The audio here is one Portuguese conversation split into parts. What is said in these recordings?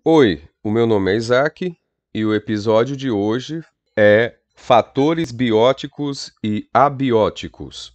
Oi, o meu nome é Isaac e o episódio de hoje é Fatores bióticos e abióticos.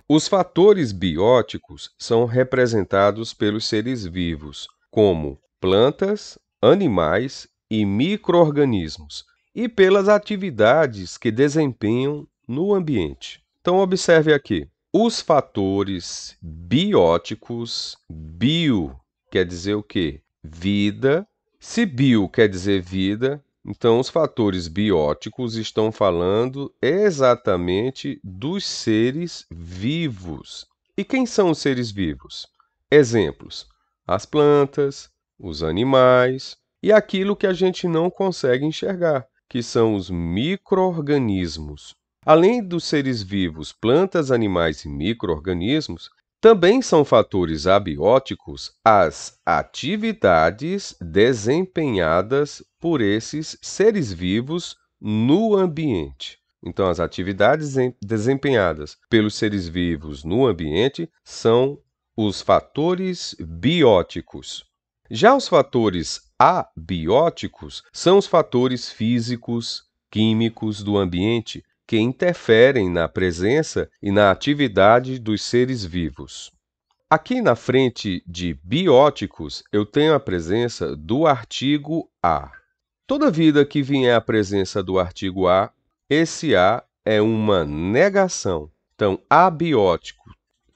Os fatores bióticos são representados pelos seres vivos, como plantas, animais e micro-organismos, e pelas atividades que desempenham no ambiente. Então, observe aqui. Os fatores bióticos, bio quer dizer o quê? Vida. Se bio quer dizer vida, então os fatores bióticos estão falando exatamente dos seres vivos. E quem são os seres vivos? Exemplos: as plantas, os animais e aquilo que a gente não consegue enxergar, que são os micro-organismos. Além dos seres vivos, plantas, animais e micro-organismos, também são fatores abióticos as atividades desempenhadas por esses seres vivos no ambiente. Então, as atividades desempenhadas pelos seres vivos no ambiente são os fatores bióticos. Já os fatores abióticos são os fatores físicos, químicos do ambiente que interferem na presença e na atividade dos seres vivos. Aqui na frente de bióticos, eu tenho a presença do artigo A. Toda vida que vier a presença do artigo A, esse A é uma negação. Então, abiótico.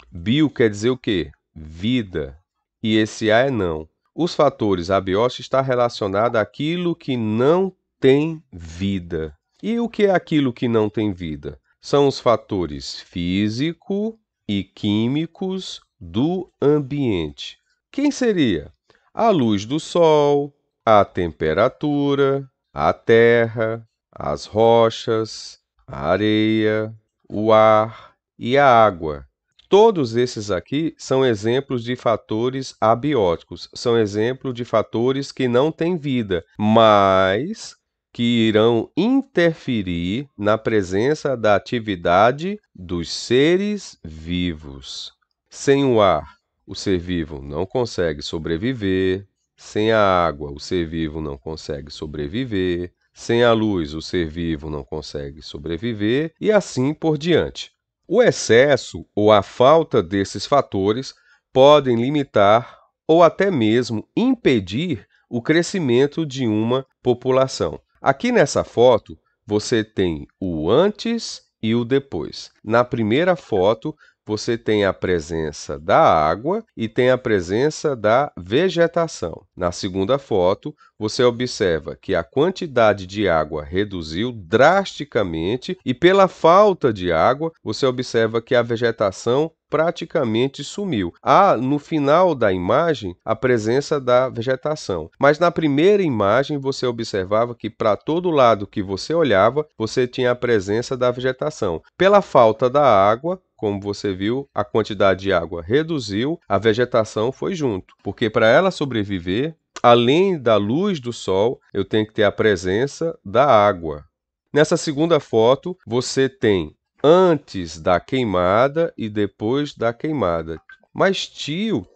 Bio quer dizer o quê? Vida. E esse A é não. Os fatores abióticos estão relacionados àquilo que não tem vida. E o que é aquilo que não tem vida? São os fatores físico e químicos do ambiente. Quem seria? A luz do sol, a temperatura, a terra, as rochas, a areia, o ar e a água. Todos esses aqui são exemplos de fatores abióticos, são exemplos de fatores que não têm vida, mas que irão interferir na presença da atividade dos seres vivos. Sem o ar, o ser vivo não consegue sobreviver. Sem a água, o ser vivo não consegue sobreviver. Sem a luz, o ser vivo não consegue sobreviver, e assim por diante. O excesso ou a falta desses fatores podem limitar ou até mesmo impedir o crescimento de uma população. Aqui nessa foto, você tem o antes e o depois. Na primeira foto, você tem a presença da água e tem a presença da vegetação. Na segunda foto, você observa que a quantidade de água reduziu drasticamente e, pela falta de água, você observa que a vegetação praticamente sumiu. Há, no final da imagem, a presença da vegetação. Mas na primeira imagem, você observava que para todo lado que você olhava, você tinha a presença da vegetação. Pela falta da água, como você viu, a quantidade de água reduziu, a vegetação foi junto. Porque para ela sobreviver, além da luz do sol, eu tenho que ter a presença da água. Nessa segunda foto, você tem antes da queimada e depois da queimada. Mas, tio,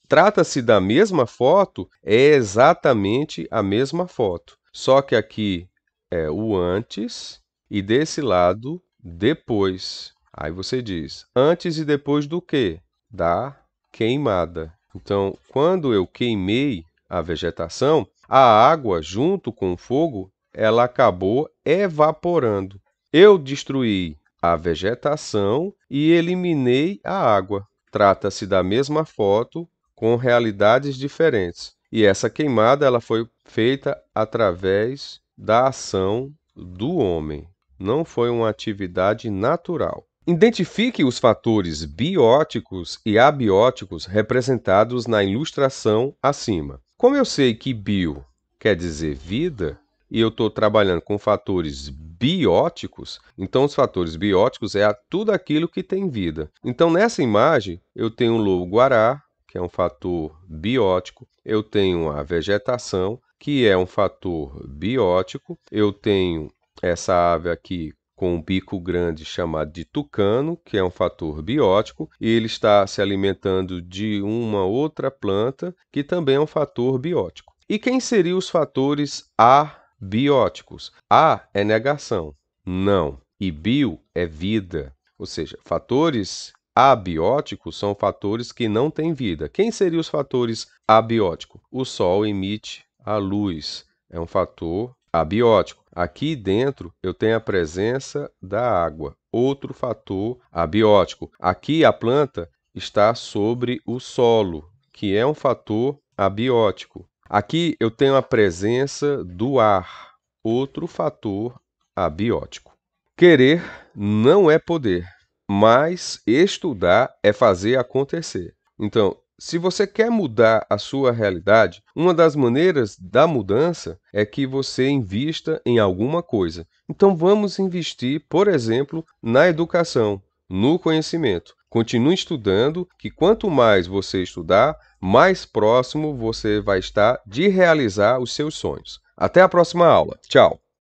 trata-se da mesma foto? É exatamente a mesma foto. Só que aqui é o antes e desse lado, depois. Aí você diz, antes e depois do quê? Da queimada. Então, quando eu queimei a vegetação, a água, junto com o fogo, ela acabou evaporando. Eu destruí a vegetação e eliminei a água. Trata-se da mesma foto, com realidades diferentes. E essa queimada ela foi feita através da ação do homem. Não foi uma atividade natural. Identifique os fatores bióticos e abióticos representados na ilustração acima. Como eu sei que bio quer dizer vida, e eu estou trabalhando com fatores bióticos, então os fatores bióticos é tudo aquilo que tem vida. Então, nessa imagem, eu tenho o lobo-guará, que é um fator biótico, eu tenho a vegetação, que é um fator biótico. Eu tenho essa ave aqui com um bico grande chamado de tucano, que é um fator biótico, e ele está se alimentando de uma outra planta, que também é um fator biótico. E quem seriam os fatores abióticos? A é negação, não, e bio é vida, ou seja, fatores abióticos são fatores que não têm vida. Quem seriam os fatores abióticos? O Sol emite a luz, é um fator abiótico. Aqui dentro eu tenho a presença da água, outro fator abiótico. Aqui a planta está sobre o solo, que é um fator abiótico. Aqui eu tenho a presença do ar, outro fator abiótico. Querer não é poder, mas estudar é fazer acontecer. Então, se você quer mudar a sua realidade, uma das maneiras da mudança é que você invista em alguma coisa. Então, vamos investir, por exemplo, na educação, no conhecimento. Continue estudando, que quanto mais você estudar, mais próximo você vai estar de realizar os seus sonhos. Até a próxima aula. Tchau!